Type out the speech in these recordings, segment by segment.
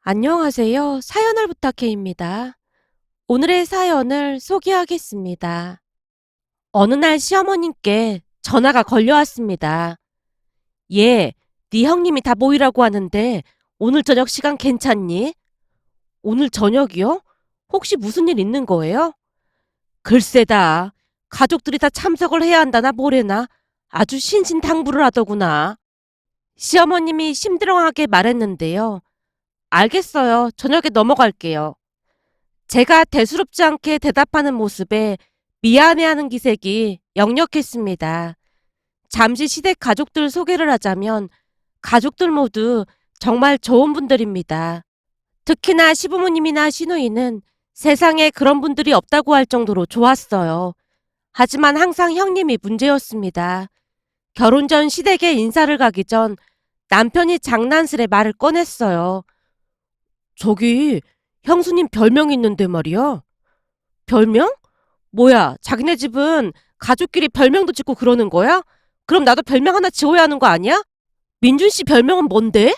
안녕하세요. 사연을 부탁해입니다. 오늘의 사연을 소개하겠습니다. 어느 날 시어머님께 전화가 걸려왔습니다. 예, 네 형님이 다 모이라고 하는데 오늘 저녁 시간 괜찮니? 오늘 저녁이요? 혹시 무슨 일 있는 거예요? 글쎄다. 가족들이 다 참석을 해야 한다나 뭐래나 아주 신신당부를 하더구나. 시어머님이 심드렁하게 말했는데요. 알겠어요. 저녁에 넘어갈게요. 제가 대수롭지 않게 대답하는 모습에 미안해하는 기색이 역력했습니다. 잠시 시댁 가족들 소개를 하자면 가족들 모두 정말 좋은 분들입니다. 특히나 시부모님이나 시누이는 세상에 그런 분들이 없다고 할 정도로 좋았어요. 하지만 항상 형님이 문제였습니다. 결혼 전 시댁에 인사를 가기 전 남편이 장난스레 말을 꺼냈어요. 저기 형수님 별명이 있는데 말이야. 별명? 뭐야, 자기네 집은 가족끼리 별명도 짓고 그러는 거야? 그럼 나도 별명 하나 지어야 하는 거 아니야? 민준 씨 별명은 뭔데?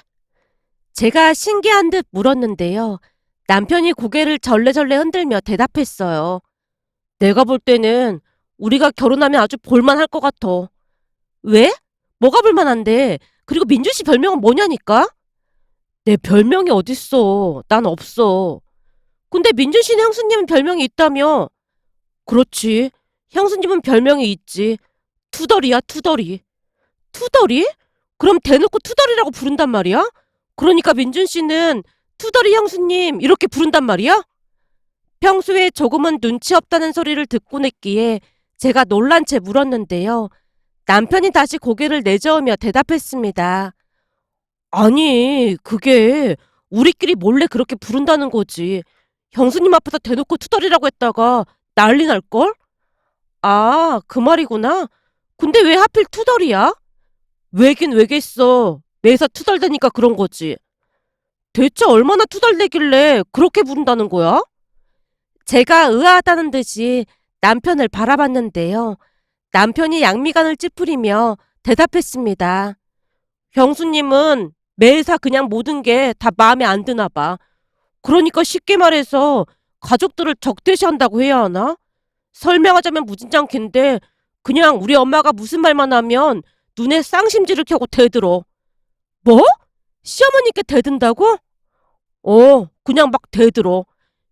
제가 신기한 듯 물었는데요. 남편이 고개를 절레절레 흔들며 대답했어요. 내가 볼 때는 우리가 결혼하면 아주 볼만할 것 같아. 왜? 뭐가 볼만한데? 그리고 민준 씨 별명은 뭐냐니까? 내 별명이 어딨어. 난 없어. 근데 민준 씨는 형수님은 별명이 있다며? 그렇지. 형수님은 별명이 있지. 투덜이야, 투덜이. 투덜이? 그럼 대놓고 투덜이라고 부른단 말이야? 그러니까 민준 씨는 투덜이 형수님 이렇게 부른단 말이야? 평소에 조금은 눈치 없다는 소리를 듣곤 했기에 제가 놀란 채 물었는데요. 남편이 다시 고개를 내저으며 대답했습니다. 아니, 그게 우리끼리 몰래 그렇게 부른다는 거지. 형수님 앞에서 대놓고 투덜이라고 했다가 난리 날걸? 아, 그 말이구나. 근데 왜 하필 투덜이야? 왜긴 왜겠어. 매사 투덜대니까 그런 거지. 대체 얼마나 투덜대길래 그렇게 부른다는 거야? 제가 의아하다는 듯이 남편을 바라봤는데요. 남편이 양미간을 찌푸리며 대답했습니다. 형수님은 매사 그냥 모든 게 다 마음에 안 드나 봐. 그러니까 쉽게 말해서 가족들을 적대시한다고 해야 하나? 설명하자면 무진장캔데 그냥 우리 엄마가 무슨 말만 하면 눈에 쌍심지를 켜고 대들어. 뭐? 시어머니께 대든다고? 그냥 막 대들어.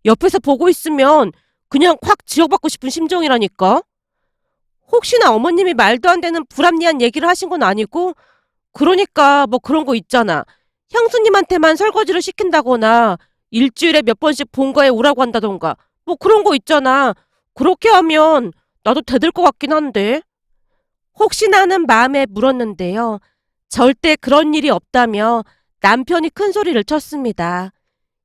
옆에서 보고 있으면 그냥 확 지옥받고 싶은 심정이라니까. 혹시나 어머님이 말도 안 되는 불합리한 얘기를 하신 건 아니고? 그러니까 뭐 그런 거 있잖아. 형수님한테만 설거지를 시킨다거나 일주일에 몇 번씩 본가에 오라고 한다던가 뭐 그런 거 있잖아. 그렇게 하면 나도 대들 것 같긴 한데. 혹시나 하는 마음에 물었는데요. 절대 그런 일이 없다며 남편이 큰 소리를 쳤습니다.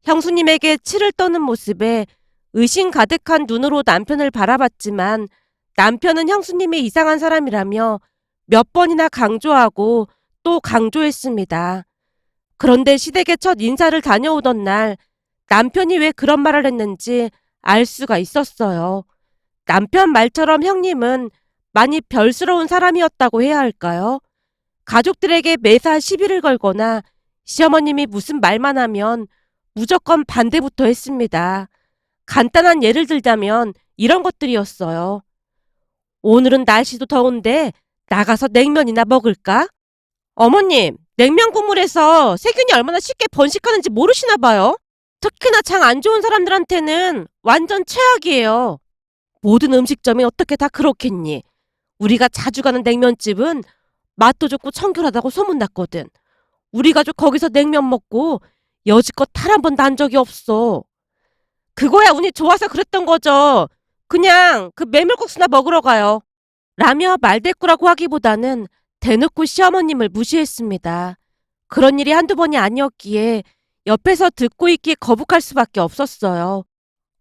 형수님에게 치를 떠는 모습에 의심 가득한 눈으로 남편을 바라봤지만 남편은 형수님이 이상한 사람이라며 몇 번이나 강조하고 또 강조했습니다. 그런데 시댁에 첫 인사를 다녀오던 날 남편이 왜 그런 말을 했는지 알 수가 있었어요. 남편 말처럼 형님은 많이 별스러운 사람이었다고 해야 할까요? 가족들에게 매사 시비를 걸거나 시어머님이 무슨 말만 하면 무조건 반대부터 했습니다. 간단한 예를 들자면 이런 것들이었어요. 오늘은 날씨도 더운데 나가서 냉면이나 먹을까? 어머님, 냉면 국물에서 세균이 얼마나 쉽게 번식하는지 모르시나 봐요. 특히나 장 안 좋은 사람들한테는 완전 최악이에요. 모든 음식점이 어떻게 다 그렇겠니? 우리가 자주 가는 냉면집은 맛도 좋고 청결하다고 소문났거든. 우리 가족 거기서 냉면 먹고 여지껏 탈 한 번도 난 적이 없어. 그거야 운이 좋아서 그랬던 거죠. 그냥 그 메밀국수나 먹으러 가요. 라며 말대꾸라고 하기보다는 대놓고 시어머님을 무시했습니다. 그런 일이 한두 번이 아니었기에 옆에서 듣고 있기에 거북할 수밖에 없었어요.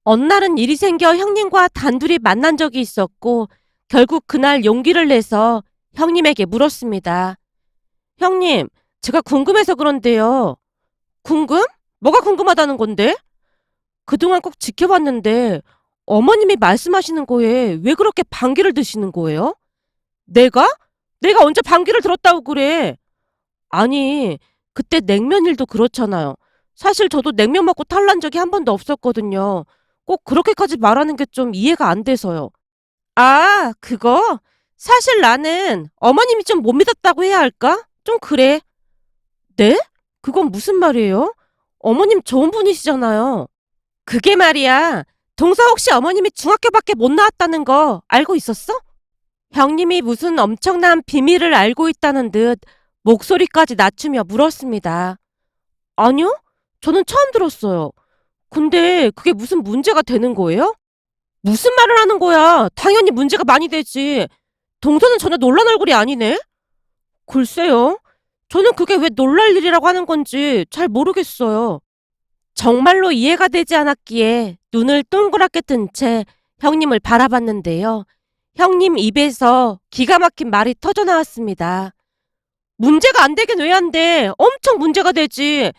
어느 날은 일이 생겨 형님과 단둘이 만난 적이 있었고 결국 그날 용기를 내서 형님에게 물었습니다. 형님, 제가 궁금해서 그런데요. 궁금? 뭐가 궁금하다는 건데? 그동안 꼭 지켜봤는데 어머님이 말씀하시는 거에 왜 그렇게 반기를 드시는 거예요? 내가? 내가 언제 반기를 들었다고 그래? 아니, 그때 냉면 일도 그렇잖아요. 사실 저도 냉면 먹고 탈난 적이 한 번도 없었거든요. 꼭 그렇게까지 말하는 게 좀 이해가 안 돼서요. 아, 그거? 사실 나는 어머님이 좀 못 믿었다고 해야 할까? 좀 그래. 네? 그건 무슨 말이에요? 어머님 좋은 분이시잖아요. 그게 말이야. 동서 혹시 어머님이 중학교밖에 못 나왔다는 거 알고 있었어? 형님이 무슨 엄청난 비밀을 알고 있다는 듯 목소리까지 낮추며 물었습니다. 아니요? 저는 처음 들었어요. 근데 그게 무슨 문제가 되는 거예요? 무슨 말을 하는 거야? 당연히 문제가 많이 되지. 동서는 전혀 놀란 얼굴이 아니네? 글쎄요. 저는 그게 왜 놀랄 일이라고 하는 건지 잘 모르겠어요. 정말로 이해가 되지 않았기에 눈을 동그랗게 뜬 채 형님을 바라봤는데요. 형님 입에서 기가 막힌 말이 터져 나왔습니다. 문제가 안 되긴 왜 안 돼? 엄청 문제가 되지.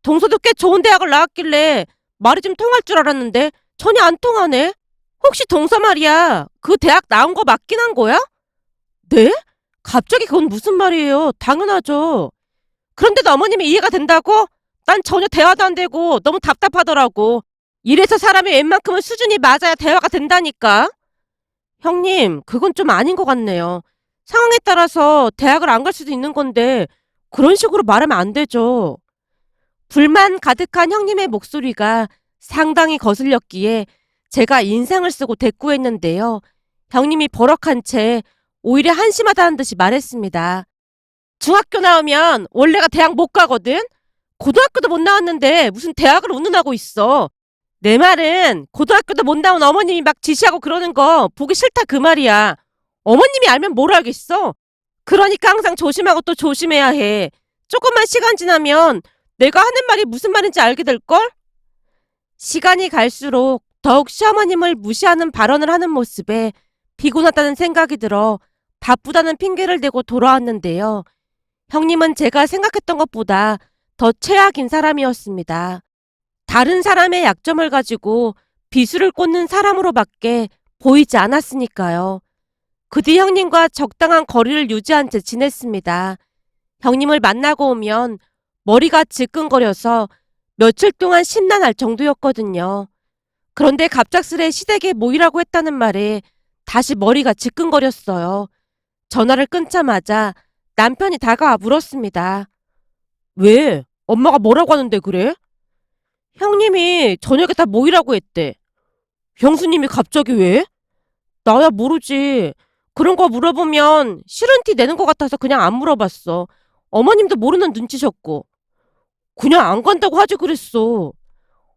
동서도 꽤 좋은 대학을 나왔길래 말이 좀 통할 줄 알았는데 전혀 안 통하네. 혹시 동서 말이야. 그 대학 나온 거 맞긴 한 거야? 네? 갑자기 그건 무슨 말이에요? 당연하죠. 그런데도 어머님이 이해가 된다고? 난 전혀 대화도 안 되고 너무 답답하더라고. 이래서 사람이 웬만큼은 수준이 맞아야 대화가 된다니까. 형님, 그건 좀 아닌 것 같네요. 상황에 따라서 대학을 안 갈 수도 있는 건데 그런 식으로 말하면 안 되죠. 불만 가득한 형님의 목소리가 상당히 거슬렸기에 제가 인상을 쓰고 대꾸했는데요. 형님이 버럭한 채 오히려 한심하다는 듯이 말했습니다. 중학교 나오면 원래가 대학 못 가거든? 고등학교도 못 나왔는데 무슨 대학을 운운하고 있어. 내 말은 고등학교도 못 나온 어머님이 막 지시하고 그러는 거 보기 싫다 그 말이야. 어머님이 알면 뭘 알겠어? 그러니까 항상 조심하고 또 조심해야 해. 조금만 시간 지나면 내가 하는 말이 무슨 말인지 알게 될걸? 시간이 갈수록 더욱 시어머님을 무시하는 발언을 하는 모습에 피곤하다는 생각이 들어 바쁘다는 핑계를 대고 돌아왔는데요. 형님은 제가 생각했던 것보다 더 최악인 사람이었습니다. 다른 사람의 약점을 가지고 비수를 꽂는 사람으로밖에 보이지 않았으니까요. 그 뒤 형님과 적당한 거리를 유지한 채 지냈습니다. 형님을 만나고 오면 머리가 지끈거려서 며칠 동안 심란할 정도였거든요. 그런데 갑작스레 시댁에 모이라고 했다는 말에 다시 머리가 지끈거렸어요. 전화를 끊자마자 남편이 다가와 물었습니다. 왜? 엄마가 뭐라고 하는데 그래? 형님이 저녁에 다 모이라고 했대. 형수님이 갑자기 왜? 나야 모르지. 그런 거 물어보면 싫은 티 내는 것 같아서 그냥 안 물어봤어. 어머님도 모르는 눈치셨고. 그냥 안 간다고 하지 그랬어.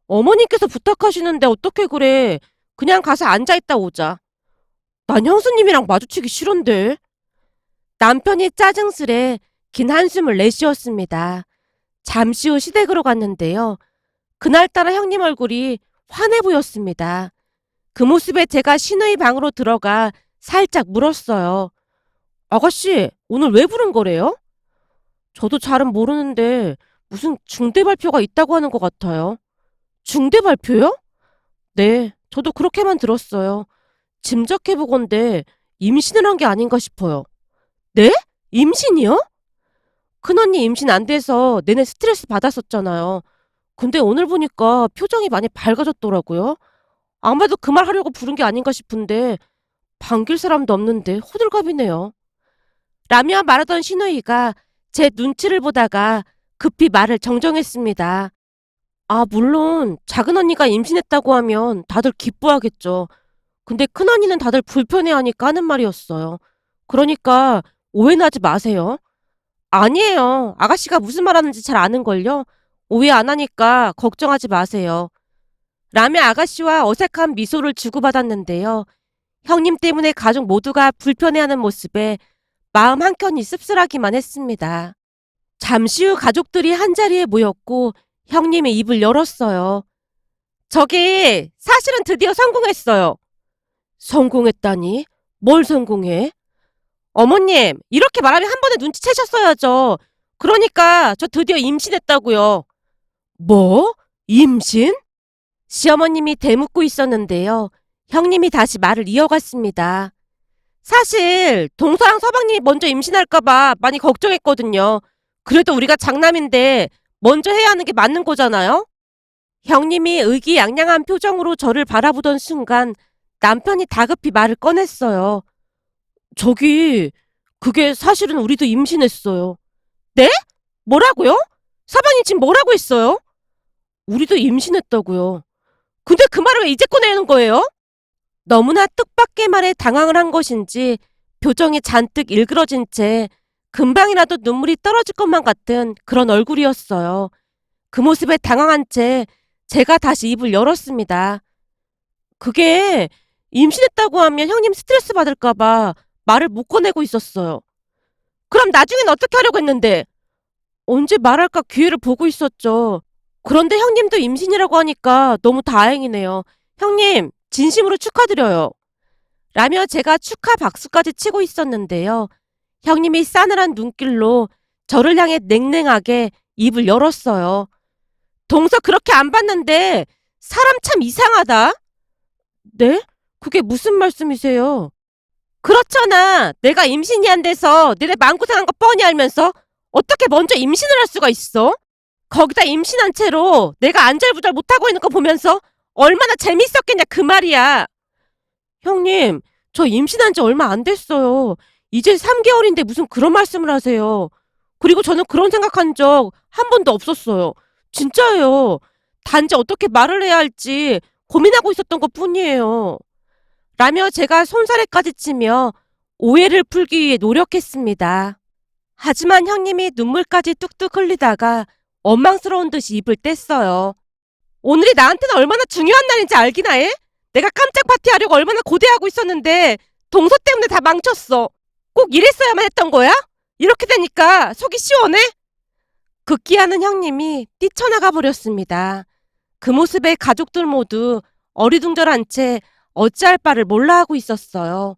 어머님께서 부탁하시는데 어떻게 그래. 그냥 가서 앉아있다 오자. 난 형수님이랑 마주치기 싫은데. 남편이 짜증스레 긴 한숨을 내쉬었습니다. 잠시 후 시댁으로 갔는데요. 그날따라 형님 얼굴이 환해 보였습니다. 그 모습에 제가 신우이 방으로 들어가 살짝 물었어요. 아가씨, 오늘 왜 부른 거래요? 저도 잘은 모르는데 무슨 중대 발표가 있다고 하는 것 같아요. 중대 발표요? 네, 저도 그렇게만 들었어요. 짐작해보건데 임신을 한 게 아닌가 싶어요. 네? 임신이요? 큰언니 임신 안 돼서 내내 스트레스 받았었잖아요. 근데 오늘 보니까 표정이 많이 밝아졌더라고요. 아마도 그 말 하려고 부른 게 아닌가 싶은데 반길 사람도 없는데 호들갑이네요. 라며 말하던 신우이가 제 눈치를 보다가 급히 말을 정정했습니다. 아, 물론 작은 언니가 임신했다고 하면 다들 기뻐하겠죠. 근데 큰 언니는 다들 불편해하니까 하는 말이었어요. 그러니까 오해는 하지 마세요. 아니에요. 아가씨가 무슨 말하는지 잘 아는걸요. 오해 안 하니까 걱정하지 마세요. 라며 아가씨와 어색한 미소를 주고받았는데요. 형님 때문에 가족 모두가 불편해하는 모습에 마음 한켠이 씁쓸하기만 했습니다. 잠시 후 가족들이 한자리에 모였고 형님의 입을 열었어요. 저기 사실은 드디어 성공했어요. 성공했다니? 뭘 성공해? 어머님, 이렇게 말하면 한 번에 눈치채셨어야죠. 그러니까 저 드디어 임신했다고요. 뭐? 임신? 시어머님이 대묻고 있었는데요. 형님이 다시 말을 이어갔습니다. 사실 동서랑 서방님이 먼저 임신할까봐 많이 걱정했거든요. 그래도 우리가 장남인데 먼저 해야 하는 게 맞는 거잖아요? 형님이 의기양양한 표정으로 저를 바라보던 순간 남편이 다급히 말을 꺼냈어요. 저기, 그게 사실은 우리도 임신했어요. 네? 뭐라고요? 사방이 지금 뭐라고 했어요? 우리도 임신했다고요. 근데 그 말을 왜 이제 꺼내는 거예요? 너무나 뜻밖의 말에 당황을 한 것인지 표정이 잔뜩 일그러진 채 금방이라도 눈물이 떨어질 것만 같은 그런 얼굴이었어요. 그 모습에 당황한 채 제가 다시 입을 열었습니다. 그게 임신했다고 하면 형님 스트레스 받을까봐 말을 못 꺼내고 있었어요. 그럼 나중엔 어떻게 하려고 했는데? 언제 말할까 기회를 보고 있었죠. 그런데 형님도 임신이라고 하니까 너무 다행이네요. 형님, 진심으로 축하드려요. 라며 제가 축하 박수까지 치고 있었는데요. 형님이 싸늘한 눈길로 저를 향해 냉랭하게 입을 열었어요. 동서 그렇게 안 봤는데 사람 참 이상하다. 네? 그게 무슨 말씀이세요? 그렇잖아. 내가 임신이 안 돼서 너네 마음고생한 거 뻔히 알면서 어떻게 먼저 임신을 할 수가 있어? 거기다 임신한 채로 내가 안절부절 못하고 있는 거 보면서 얼마나 재밌었겠냐 그 말이야. 형님, 저 임신한 지 얼마 안 됐어요. 이제 3개월인데 무슨 그런 말씀을 하세요. 그리고 저는 그런 생각한 적 한 번도 없었어요. 진짜예요. 단지 어떻게 말을 해야 할지 고민하고 있었던 것 뿐이에요. 라며 제가 손사래까지 치며 오해를 풀기 위해 노력했습니다. 하지만 형님이 눈물까지 뚝뚝 흘리다가 원망스러운 듯이 입을 뗐어요. 오늘이 나한테는 얼마나 중요한 날인지 알기나 해? 내가 깜짝 파티하려고 얼마나 고대하고 있었는데 동서 때문에 다 망쳤어. 꼭 이랬어야만 했던 거야? 이렇게 되니까 속이 시원해? 극기하는 형님이 뛰쳐나가 버렸습니다. 그 모습에 가족들 모두 어리둥절한 채 어찌할 바를 몰라 하고 있었어요.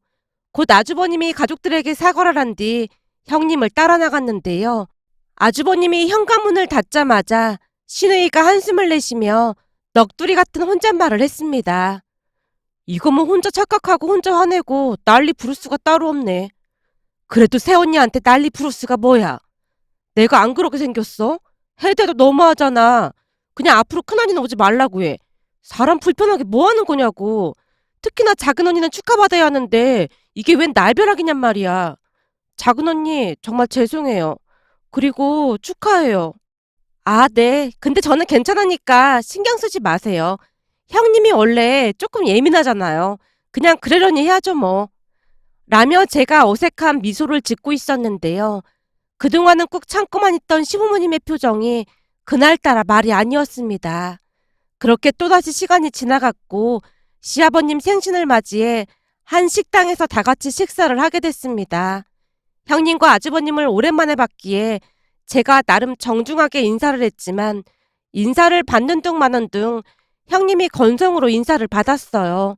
곧 아주버님이 가족들에게 사과를 한 뒤 형님을 따라 나갔는데요. 아주버님이 현관문을 닫자마자 신우이가 한숨을 내쉬며 넋두리 같은 혼잣말을 했습니다. 이거 뭐 혼자 착각하고 혼자 화내고 난리 부를 수가 따로 없네. 그래도 새언니한테 난리 부를 수가 뭐야. 내가 안 그렇게 생겼어? 해대도 너무하잖아. 그냥 앞으로 큰언니는 오지 말라고 해. 사람 불편하게 뭐 하는 거냐고. 특히나 작은 언니는 축하받아야 하는데 이게 웬 날벼락이냔 말이야. 작은 언니 정말 죄송해요. 그리고 축하해요. 아, 네. 근데 저는 괜찮으니까 신경 쓰지 마세요. 형님이 원래 조금 예민하잖아요. 그냥 그러려니 해야죠 뭐. 라며 제가 어색한 미소를 짓고 있었는데요. 그동안은 꾹 참고만 있던 시부모님의 표정이 그날따라 말이 아니었습니다. 그렇게 또다시 시간이 지나갔고 시아버님 생신을 맞이해 한 식당에서 다 같이 식사를 하게 됐습니다. 형님과 아주버님을 오랜만에 봤기에 제가 나름 정중하게 인사를 했지만 인사를 받는 둥 마는 둥 형님이 건성으로 인사를 받았어요.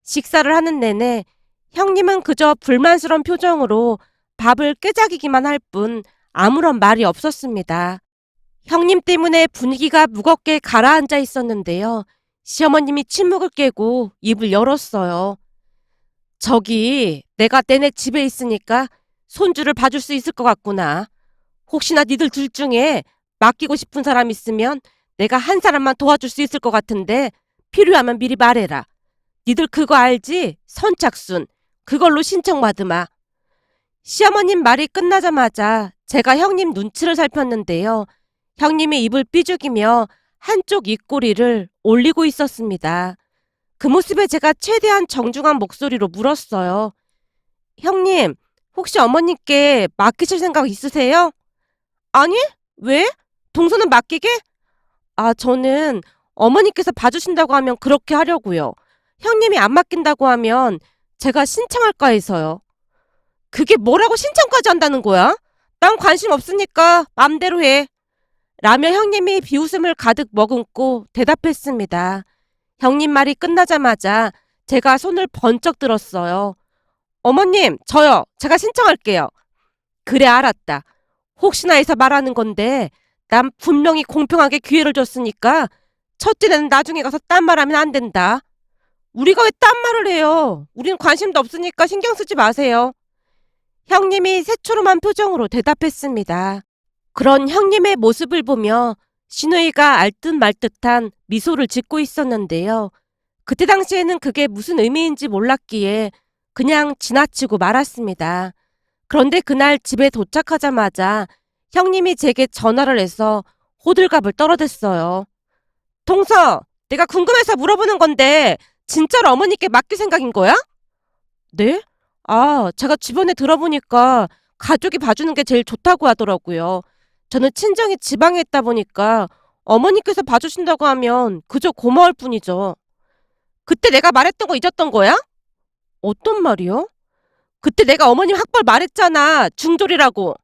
식사를 하는 내내 형님은 그저 불만스러운 표정으로 밥을 끄적이기만 할 뿐 아무런 말이 없었습니다. 형님 때문에 분위기가 무겁게 가라앉아 있었는데요. 시어머님이 침묵을 깨고 입을 열었어요. 저기 내가 내내 집에 있으니까 손주를 봐줄 수 있을 것 같구나. 혹시나 니들 둘 중에 맡기고 싶은 사람 있으면 내가 한 사람만 도와줄 수 있을 것 같은데 필요하면 미리 말해라. 니들 그거 알지? 선착순. 그걸로 신청받으마. 시어머님 말이 끝나자마자 제가 형님 눈치를 살폈는데요. 형님이 입을 삐죽이며 한쪽 입꼬리를 올리고 있었습니다. 그 모습에 제가 최대한 정중한 목소리로 물었어요. 형님, 혹시 어머님께 맡기실 생각 있으세요? 아니, 왜? 동서는 맡기게? 아, 저는 어머니께서 봐주신다고 하면 그렇게 하려고요. 형님이 안 맡긴다고 하면 제가 신청할까 해서요. 그게 뭐라고 신청까지 한다는 거야? 난 관심 없으니까 맘대로 해. 라며 형님이 비웃음을 가득 머금고 대답했습니다. 형님 말이 끝나자마자 제가 손을 번쩍 들었어요. 어머님, 저요. 제가 신청할게요. 그래, 알았다. 혹시나 해서 말하는 건데 난 분명히 공평하게 기회를 줬으니까 첫째는 나중에 가서 딴 말하면 안 된다. 우리가 왜 딴 말을 해요? 우린 관심도 없으니까 신경 쓰지 마세요. 형님이 새초롬한 표정으로 대답했습니다. 그런 형님의 모습을 보며 신우이가 알듯 말듯한 미소를 짓고 있었는데요. 그때 당시에는 그게 무슨 의미인지 몰랐기에 그냥 지나치고 말았습니다. 그런데 그날 집에 도착하자마자 형님이 제게 전화를 해서 호들갑을 떨어댔어요. 동서, 내가 궁금해서 물어보는 건데 진짜로 어머니께 맡길 생각인 거야? 네? 제가 주변에 들어보니까 가족이 봐주는 게 제일 좋다고 하더라고요. 저는 친정이 지방에 있다 보니까 어머니께서 봐주신다고 하면 그저 고마울 뿐이죠. 그때 내가 말했던 거 잊었던 거야? 어떤 말이요? 그때 내가 어머님 학벌 말했잖아. 중졸이라고.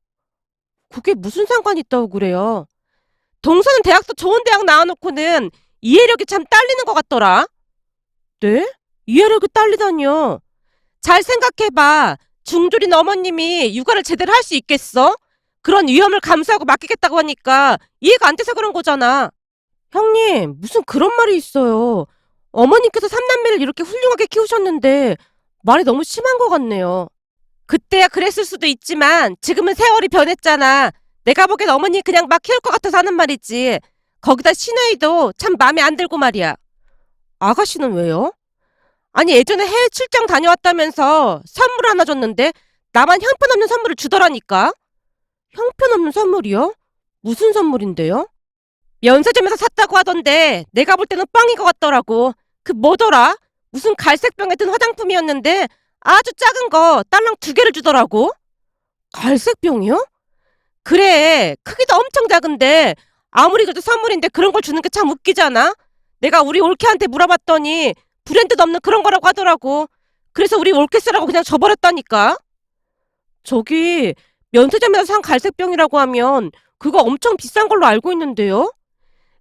그게 무슨 상관이 있다고 그래요? 동서는 대학도 좋은 대학 나와놓고는 이해력이 참 딸리는 것 같더라. 네? 이해력이 딸리다니요. 잘 생각해봐. 중졸인 어머님이 육아를 제대로 할 수 있겠어? 그런 위험을 감수하고 맡기겠다고 하니까 이해가 안 돼서 그런 거잖아. 형님, 무슨 그런 말이 있어요. 어머님께서 삼남매를 이렇게 훌륭하게 키우셨는데 말이 너무 심한 것 같네요. 그때야 그랬을 수도 있지만 지금은 세월이 변했잖아. 내가 보기엔 어머니 그냥 막 키울 것 같아서 하는 말이지. 거기다 시누이도 참 마음에 안 들고 말이야. 아가씨는 왜요? 아니 예전에 해외 출장 다녀왔다면서 선물 하나 줬는데 나만 형편없는 선물을 주더라니까. 형편없는 선물이요? 무슨 선물인데요? 면세점에서 샀다고 하던데 내가 볼 때는 뻥인 것 같더라고. 그 뭐더라? 무슨 갈색 병에 든 화장품이었는데 아주 작은 거 딸랑 2개를 주더라고. 갈색 병이요? 그래, 크기도 엄청 작은데 아무리 그래도 선물인데 그런 걸 주는 게 참 웃기잖아. 내가 우리 올케한테 물어봤더니 브랜드도 없는 그런 거라고 하더라고. 그래서 우리 올케 쓰라고 그냥 줘버렸다니까. 저기 면세점에서 산 갈색병이라고 하면 그거 엄청 비싼 걸로 알고 있는데요.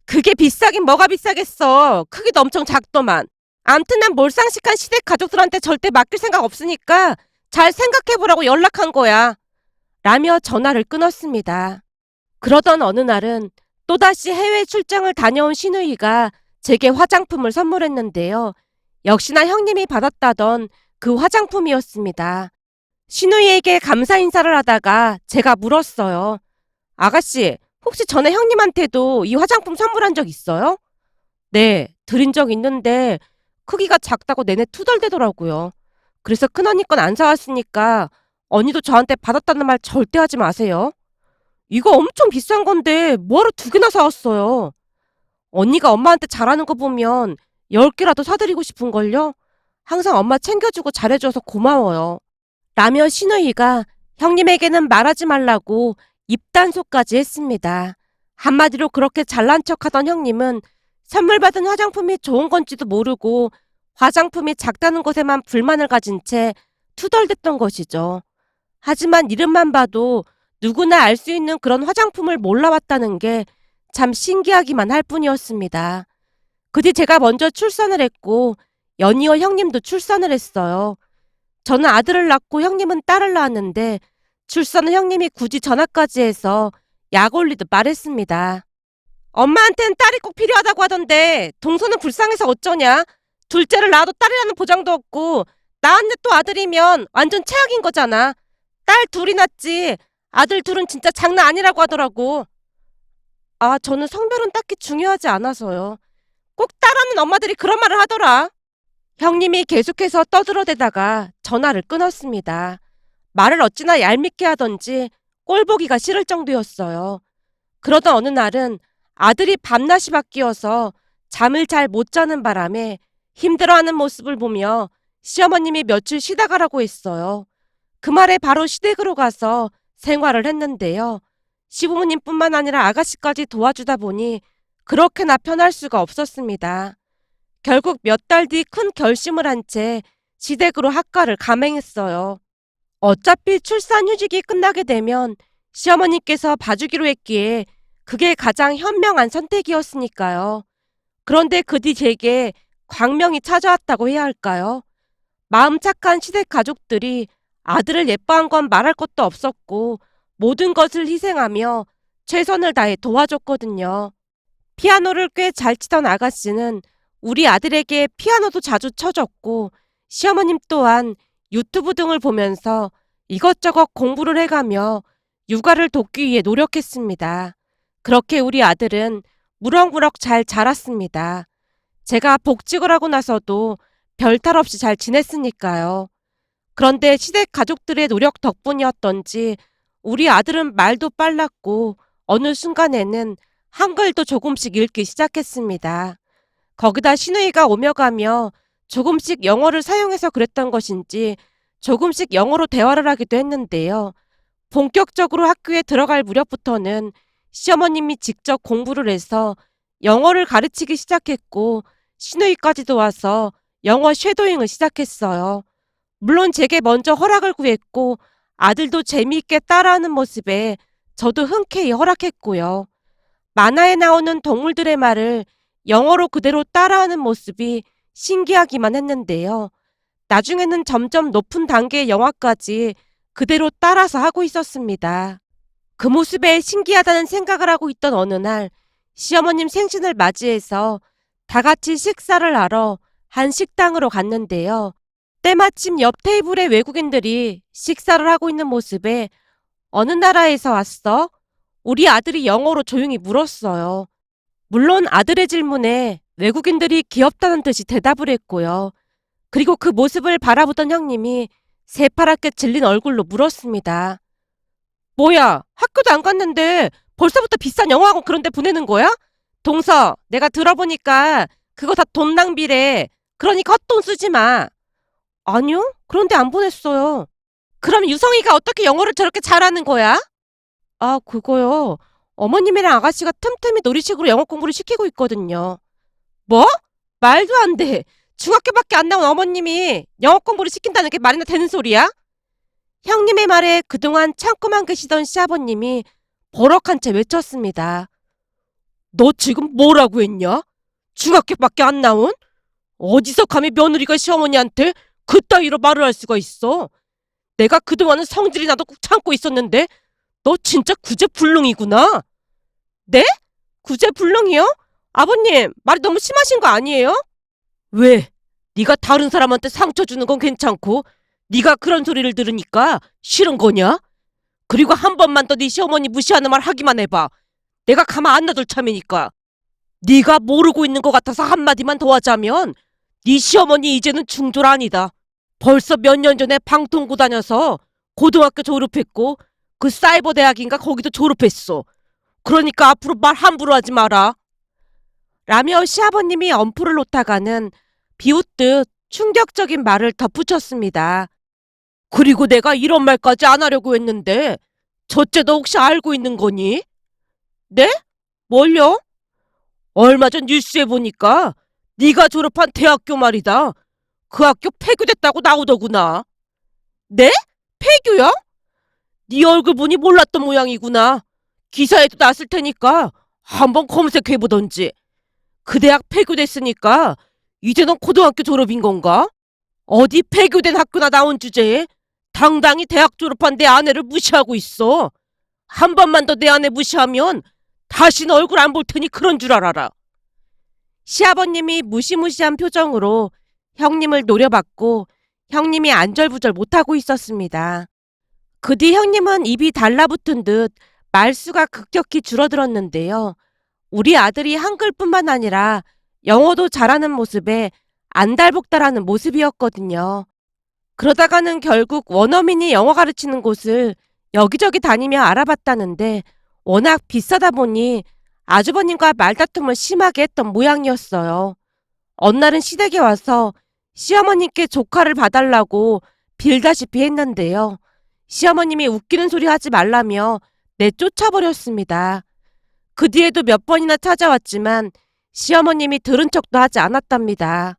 그게 비싸긴 뭐가 비싸겠어. 크기도 엄청 작더만. 암튼 난 몰상식한 시댁 가족들한테 절대 맡길 생각 없으니까 잘 생각해보라고 연락한 거야. 라며 전화를 끊었습니다. 그러던 어느 날은 또다시 해외 출장을 다녀온 시누이가 제게 화장품을 선물했는데요. 역시나 형님이 받았다던 그 화장품이었습니다. 시누이에게 감사 인사를 하다가 제가 물었어요. 아가씨, 혹시 전에 형님한테도 이 화장품 선물한 적 있어요? 네, 드린 적 있는데 크기가 작다고 내내 투덜대더라고요. 그래서 큰언니 건 안 사왔으니까 언니도 저한테 받았다는 말 절대 하지 마세요. 이거 엄청 비싼 건데 뭐하러 2개나 사왔어요. 언니가 엄마한테 잘하는 거 보면 10개라도 사드리고 싶은걸요? 항상 엄마 챙겨주고 잘해줘서 고마워요. 라며 시누이가 형님에게는 말하지 말라고 입단속까지 했습니다. 한마디로 그렇게 잘난 척하던 형님은 선물 받은 화장품이 좋은 건지도 모르고 화장품이 작다는 것에만 불만을 가진 채 투덜댔던 것이죠. 하지만 이름만 봐도 누구나 알 수 있는 그런 화장품을 몰라왔다는 게 참 신기하기만 할 뿐이었습니다. 그 뒤 제가 먼저 출산을 했고 연이어 형님도 출산을 했어요. 저는 아들을 낳고 형님은 딸을 낳았는데 출산은 형님이 굳이 전화까지 해서 약 올리듯 말했습니다. 엄마한텐 딸이 꼭 필요하다고 하던데 동서는 불쌍해서 어쩌냐? 둘째를 낳아도 딸이라는 보장도 없고 낳았는데 또 아들이면 완전 최악인 거잖아. 딸 2이 낳지 아들 2은 진짜 장난 아니라고 하더라고. 저는 성별은 딱히 중요하지 않아서요. 꼭 딸하는 엄마들이 그런 말을 하더라. 형님이 계속해서 떠들어대다가 전화를 끊었습니다. 말을 어찌나 얄밉게 하던지 꼴보기가 싫을 정도였어요. 그러던 어느 날은 아들이 밤낮이 바뀌어서 잠을 잘 못 자는 바람에 힘들어하는 모습을 보며 시어머님이 며칠 쉬다 가라고 했어요. 그 말에 바로 시댁으로 가서 생활을 했는데요. 시부모님뿐만 아니라 아가씨까지 도와주다 보니 그렇게나 편할 수가 없었습니다. 결국 몇 달 뒤 큰 결심을 한 채 시댁으로 학가를 감행했어요. 어차피 출산휴직이 끝나게 되면 시어머니께서 봐주기로 했기에 그게 가장 현명한 선택이었으니까요. 그런데 그 뒤 제게 광명이 찾아왔다고 해야 할까요? 마음 착한 시댁 가족들이 아들을 예뻐한 건 말할 것도 없었고 모든 것을 희생하며 최선을 다해 도와줬거든요. 피아노를 꽤 잘 치던 아가씨는 우리 아들에게 피아노도 자주 쳐줬고 시어머님 또한 유튜브 등을 보면서 이것저것 공부를 해가며 육아를 돕기 위해 노력했습니다. 그렇게 우리 아들은 무럭무럭 잘 자랐습니다. 제가 복직을 하고 나서도 별탈 없이 잘 지냈으니까요. 그런데 시댁 가족들의 노력 덕분이었던지 우리 아들은 말도 빨랐고 어느 순간에는 한글도 조금씩 읽기 시작했습니다. 거기다 시누이가 오며 가며 조금씩 영어를 사용해서 그랬던 것인지 조금씩 영어로 대화를 하기도 했는데요. 본격적으로 학교에 들어갈 무렵부터는 시어머님이 직접 공부를 해서 영어를 가르치기 시작했고 시누이까지도 와서 영어 쉐도잉을 시작했어요. 물론 제게 먼저 허락을 구했고 아들도 재미있게 따라하는 모습에 저도 흔쾌히 허락했고요. 만화에 나오는 동물들의 말을 영어로 그대로 따라하는 모습이 신기하기만 했는데요. 나중에는 점점 높은 단계의 영화까지 그대로 따라서 하고 있었습니다. 그 모습에 신기하다는 생각을 하고 있던 어느 날 시어머님 생신을 맞이해서 다 같이 식사를 하러 한 식당으로 갔는데요. 때마침 옆 테이블에 외국인들이 식사를 하고 있는 모습에 어느 나라에서 왔어? 우리 아들이 영어로 조용히 물었어요. 물론 아들의 질문에 외국인들이 귀엽다는 듯이 대답을 했고요. 그리고 그 모습을 바라보던 형님이 새파랗게 질린 얼굴로 물었습니다. 뭐야, 학교도 안 갔는데 벌써부터 비싼 영어학원 그런 데 보내는 거야? 동서, 내가 들어보니까 그거 다 돈 낭비래. 그러니까 헛돈 쓰지 마. 아니요, 그런데 안 보냈어요. 그럼 유성이가 어떻게 영어를 저렇게 잘하는 거야? 아, 그거요. 어머님이랑 아가씨가 틈틈이 놀이식으로 영어 공부를 시키고 있거든요. 뭐? 말도 안 돼. 중학교밖에 안 나온 어머님이 영어 공부를 시킨다는 게 말이나 되는 소리야? 형님의 말에 그동안 참고만 계시던 시아버님이 버럭한 채 외쳤습니다. 너 지금 뭐라고 했냐? 중학교밖에 안 나온? 어디서 감히 며느리가 시어머니한테 그따위로 말을 할 수가 있어? 내가 그동안은 성질이 나도 꾹 참고 있었는데 너 진짜 구제불능이구나. 네? 구제불능이요? 아버님, 말이 너무 심하신 거 아니에요? 왜? 네가 다른 사람한테 상처 주는 건 괜찮고 네가 그런 소리를 들으니까 싫은 거냐? 그리고 한 번만 더 네 시어머니 무시하는 말 하기만 해봐. 내가 가만 안 놔둘 참이니까. 네가 모르고 있는 것 같아서 한마디만 더 하자면 네 시어머니 이제는 중졸 아니다. 벌써 몇 년 전에 방통고 다녀서 고등학교 졸업했고 그 사이버 대학인가 거기도 졸업했어. 그러니까 앞으로 말 함부로 하지 마라. 라며 시아버님이 엄포를 놓다가는 비웃듯 충격적인 말을 덧붙였습니다. 그리고 내가 이런 말까지 안 하려고 했는데 첫째 너 혹시 알고 있는 거니? 네? 뭘요? 얼마 전 뉴스에 보니까 네가 졸업한 대학교 말이다. 그 학교 폐교됐다고 나오더구나. 네? 폐교요? 네 얼굴 보니 몰랐던 모양이구나. 기사에도 났을 테니까 한번 검색해보던지. 그 대학 폐교됐으니까 이제 넌 고등학교 졸업인 건가? 어디 폐교된 학교나 나온 주제에 당당히 대학 졸업한 내 아내를 무시하고 있어. 한 번만 더 내 아내 무시하면 다시는 얼굴 안 볼 테니 그런 줄 알아라. 시아버님이 무시무시한 표정으로 형님을 노려봤고 형님이 안절부절 못하고 있었습니다. 그 뒤 형님은 입이 달라붙은 듯 말수가 급격히 줄어들었는데요. 우리 아들이 한글뿐만 아니라 영어도 잘하는 모습에 안달복달하는 모습이었거든요. 그러다가는 결국 원어민이 영어 가르치는 곳을 여기저기 다니며 알아봤다는데 워낙 비싸다 보니 아주버님과 말다툼을 심하게 했던 모양이었어요. 어느 날은 시댁에 와서 시어머님께 조카를 봐달라고 빌다시피 했는데요. 시어머님이 웃기는 소리 하지 말라며 내쫓아버렸습니다. 그 뒤에도 몇 번이나 찾아왔지만 시어머님이 들은 척도 하지 않았답니다.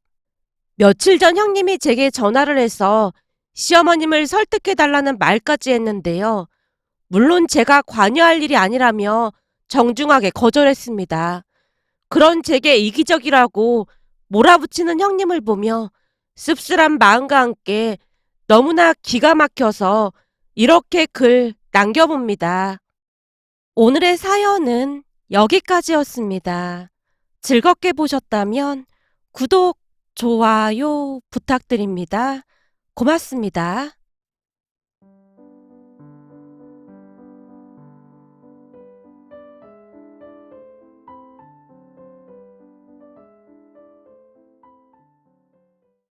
며칠 전 형님이 제게 전화를 해서 시어머님을 설득해달라는 말까지 했는데요. 물론 제가 관여할 일이 아니라며 정중하게 거절했습니다. 그런 제게 이기적이라고 몰아붙이는 형님을 보며 씁쓸한 마음과 함께 너무나 기가 막혀서 이렇게 글 남겨봅니다. 오늘의 사연은 여기까지였습니다. 즐겁게 보셨다면 구독, 좋아요 부탁드립니다. 고맙습니다.